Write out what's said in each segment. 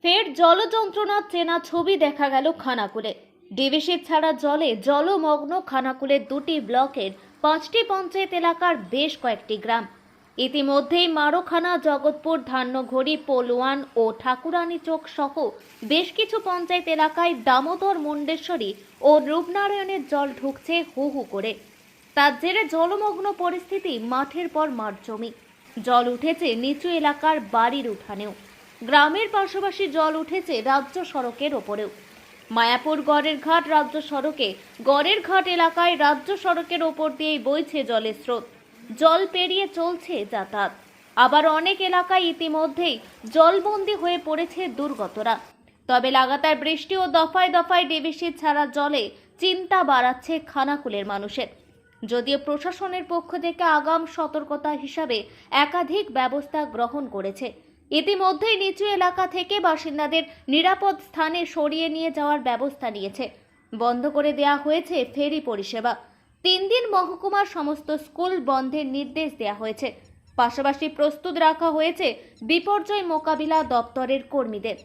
ফের জলযন্ত্রণার চেনা ছবি দেখা গেল খানাকুলে। ডিভিসি ছাড়া জলে জলমগ্ন খানাকুলের দুটি ব্লকের 5টি পঞ্চায়েত এলাকার বেশ কয়েকটি গ্রাম। ইতিমধ্যেই মারোখানা, জগৎপুর, ধান্যঘড়ি, পলোয়ান ও ঠাকুরানী চোক সহ বেশ কিছু পঞ্চায়েত এলাকায় দামোদর, মুন্ডেশ্বরী ও রূপনারায়ণের জল ঢুকছে হু হু করে। তার জেরে জলমগ্ন পরিস্থিতি, মাঠের পর মাঠ জমি। জল উঠেছে নিচু এলাকার বাড়ির উঠানেও। গ্রামের পাশাপাশি জল উঠেছে রাজ্য সড়কের ওপরেও। মায়াপুর গড়ের ঘাট রাজ্য সড়কে গড়ের ঘাট এলাকায় রাজ্য সড়কের ওপর দিয়েই বইছে জলের স্রোত। জল পেরিয়ে চলছে যাতায়াত। আবার অনেক এলাকায় ইতিমধ্যেই জলবন্দী হয়ে পড়েছে দুর্গতরা। তবে লাগাতার বৃষ্টি ও দফায় দফায় ডিভিসি ছাড়া জলে চিন্তা বাড়াচ্ছে খানাকুলের মানুষের। যদিও প্রশাসনের পক্ষ থেকে আগাম সতর্কতা হিসাবে একাধিক ব্যবস্থা গ্রহণ করেছে। ইতিমধ্যেই নিচু এলাকা থেকে বাসিন্দাদের নিরাপদ স্থানে সরিয়ে নিয়ে যাওয়ার ব্যবস্থা নিয়েছে। বন্ধ করে দেওয়া হয়েছে ফেরি পরিষেবা। 3 দিন মহকুমার সমস্ত স্কুল বন্ধের নির্দেশ দেওয়া হয়েছে। পাশাপাশি প্রস্তুত রাখা হয়েছে বিপর্যয় মোকাবিলা দপ্তরের কর্মীদের।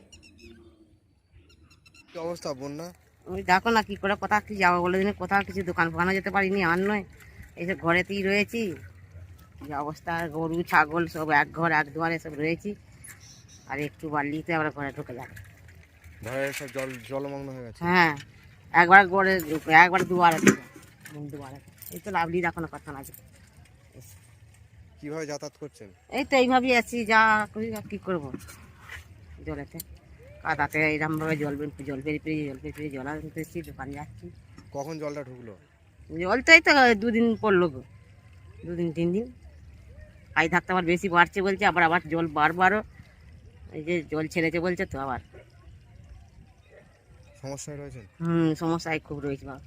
কি অবস্থা বন্যা? ওই দেখো না কি করে কোথাও কি যাবো বলে দিনে, কোথাও কিছু দোকান ফোকানও যেতে পারিনি। আর নয়, এইসব ঘরেতেই রয়েছি। যে অবস্থা, গরু ছাগল সব এক ঘর এক দুয়ারে সব রয়েছি। আর একটু বাড়লিতে আমরা ঘরে ঢুকে যাবো। ঘরে সব জলমগ্ন হয়ে গেছে। হ্যাঁ, একবার ঘরে একবার দুয়ারে দুয়ারে এই তো লাভলি দেখো না কথা আছে। কিভাবে যাতায়াত করছেন? এই তো এইভাবেই আছি, যা করি আর কি করবো। জলেতে কাদাতে এইরকমভাবে জল পেরিয়ে জল আনতেছি, দোকান যাচ্ছি। কখন জলটা ঢুকলো? জল তো এই তো 2 দিন পড়লো গো, 2 দিন 3 দিন। আই থাকতে আবার বেশি বাড়ছে বলছে, আবার আবার জল বারবারও এই যে জল ছেড়েছে বলছে, তো আবার সমস্যায় রয়েছেন? সমস্যায় খুব রয়েছে বাবা।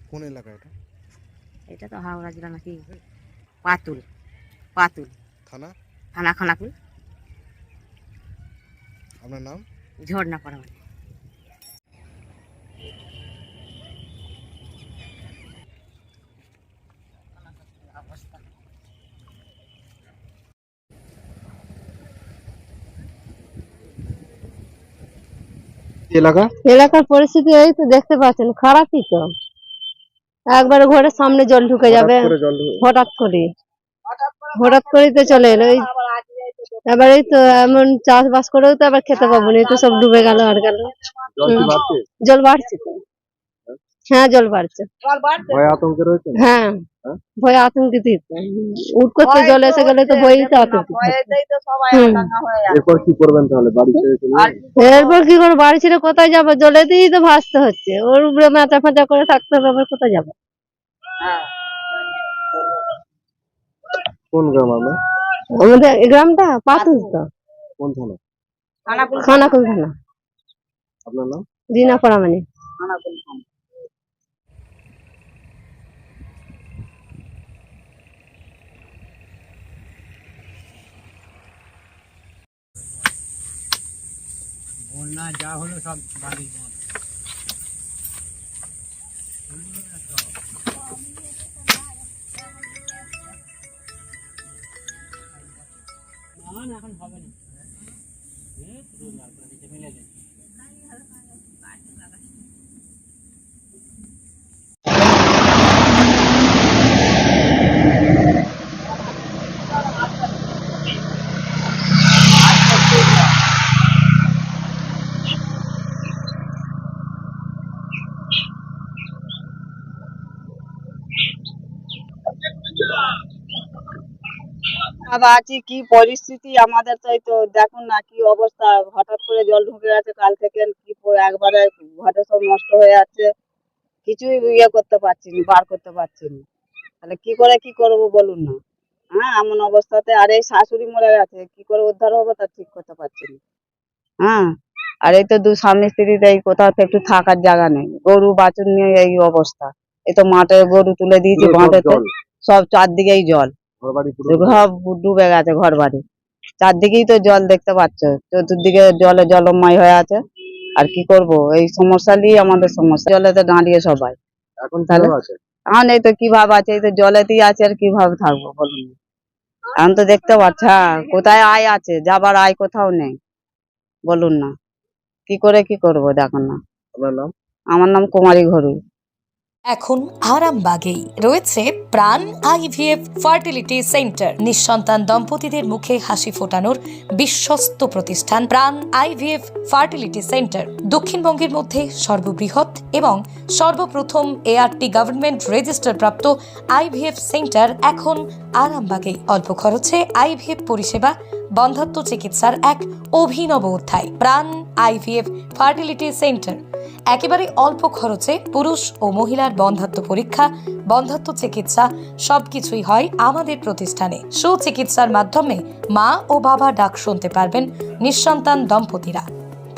কোন এলাকা এটা? এটা তো হাওড়া জেলা নাকি, পাতুল পাতুল থানা? থানা খানাকুল। আপনার নাম? ঝর্ণা পড়া মানে। এলাকার পরিস্থিতি এই তো দেখতে পাচ্ছেন, খারাপই তো। একবারে ঘরের সামনে জল ঢুকে যাবে হঠাৎ করে, হঠাৎ করে তো চলে এলো। এবার এই তো এমন চাষবাস করেও তো আবার খেতে পাবো না, এই তো সব ডুবে গেল আর গেল। জল বাড়ছে তো, হ্যাঁ জল বাড়ছে। ভয় আতঙ্কে রয়েছে? হ্যাঁ, ভয় আতঙ্কিত। উঠ করতে জল এসে গেলে তো ভয়ই তো আতঙ্কিত। এরপর কি করবেন তাহলে? বাড়ি ছেড়ে চলে যাবেন? এরপর কি করে বাড়ি ছেড়ে কোথায় যাবো? জলেতেই তো ভাসতে হচ্ছে, ওর উপরে মাথা ফাঁচা করে থাকতে হবে, আবার কোথায় যাবো? কোন গ্রাম আপনার? আমাদের এই গ্রামটা পাতুল তো, কোন থানা? খানাকুল থানা, আপনার নাম? দিনা পড়া মানে। বন্যা যা হলো সব বাড়ি এখন হবে না। আছি কি পরিস্থিতি আমাদের, তো এই তো দেখুন না কি অবস্থা। হঠাৎ করে জল ঢুকে গেছে কাল থেকে, কি একবারে ঘরে সব নষ্ট হয়ে যাচ্ছে। কিছুই ইয়ে করতে পারছি না, বার করতে পারছি না। তাহলে কি করে কি করবো বলুন না। হ্যাঁ, এমন অবস্থাতে। আর এই শাশুড়ি মরে গেছে, কি করে উদ্ধার হবো তা ঠিক করতে পারছি না। হ্যাঁ, আর এই তো স্বামী স্ত্রী, এই কোথাও তো একটু থাকার জায়গা নেই। গরু বাছুর নিয়ে এই অবস্থা। এই তো মাঠে গরু তুলে দিয়েছি বাঁধেতে, সব চারদিকেই জল, সব ডুবে গেছে ঘর বাড়ি। চারদিকেই তো জল দেখতে পাচ্ছ, চতুর্দিকে জলে জলময় হয়ে আছে। আর কি করব, এই সমস্যা নিয়ে আমাদের সমস্যা। জলেতে দাঁড়িয়ে সবাই এখন তাহলে কিভাবে আছে? এখন এই তো কিভাবে আছে, এই তো জলেতেই আছে, আর কিভাবে থাকবো বলুন। এখন তো দেখতে পাচ্ছ, হ্যাঁ, কোথায় আয় আছে, যাবার আয় কোথাও নেই। বলুন না কি করে কি করবো দেখুন না। আপনার নাম? আমার নাম কুমারী ঘরু। এখন আরামবাগেই রয়েছে প্রাণ আইভিএফ ফার্টিলিটি সেন্টার। নিঃসন্তান দম্পতিদের মুখে হাসি ফোটানোর বিশ্বস্ত প্রতিষ্ঠান প্রাণ আইভিএফ ফার্টিলিটি সেন্টার দক্ষিণবঙ্গের মধ্যে সর্ববৃহৎ এবং সর্বপ্রথম এআরটি গভর্নমেন্ট রেজিস্টার প্রাপ্ত আইভিএফ সেন্টার এখন আরামবাগেই। অল্প খরচে আইভিএফ পরিষেবা, বন্ধ্যাত্ব চিকিৎসার এক অভিনব অধ্যায়। প্রাণ আইভিএফ ফার্টিলিটি সেন্টার একেবারে অল্প খরচে পুরুষ ও মহিলার বন্ধ্যাত্ব পরীক্ষা, বন্ধ্যাত্ব চিকিৎসা সবকিছুই হয় আমাদের প্রতিষ্ঠানে। সুচিকিৎসার মাধ্যমে মা ও বাবা ডাক শুনতে পারবেন নিঃসন্তান দম্পতিরা।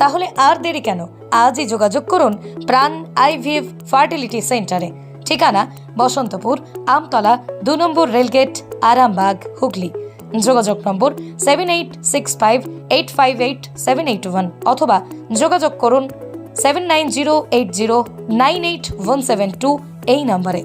তাহলে আর দেরি কেন? আজই যোগাযোগ করুন প্রাণ আইভিএফ ফার্টিলিটি সেন্টারে। ঠিকানা বসন্তপুর, আমতলা, 2 নম্বর রেলগেট, আরামবাগ, হুগলি। যোগাযোগ নম্বর 7865858781 অথবা যোগাযোগ করুন 7908098172 এই নম্বরে।